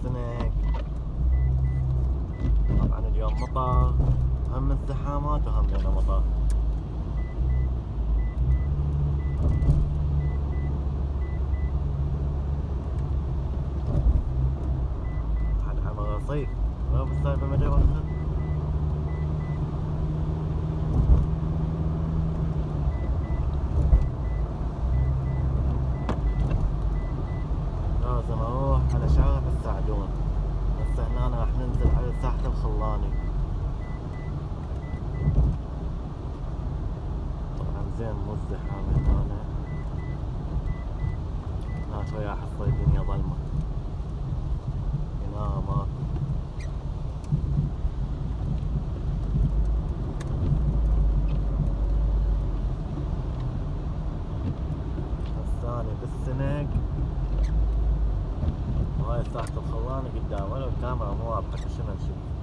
بالسنك. طبعا اليوم مطر، هم الزحامات وهم لنا مطر. حد عمل رصيف غير بالسالفة ما ادري وقتها. لازم اروح على شارع السعدون. هسه هنا راح ننزل على ساحة الخلاني. طبعا زين مو الزحام هنا. هناك ويا حصة الدنيا ظلمة. هنا ماكو. هساني بالسنق وهاي ساحة الخلاني قدام، ولو الكاميرا مو واضحة شنو نشوف.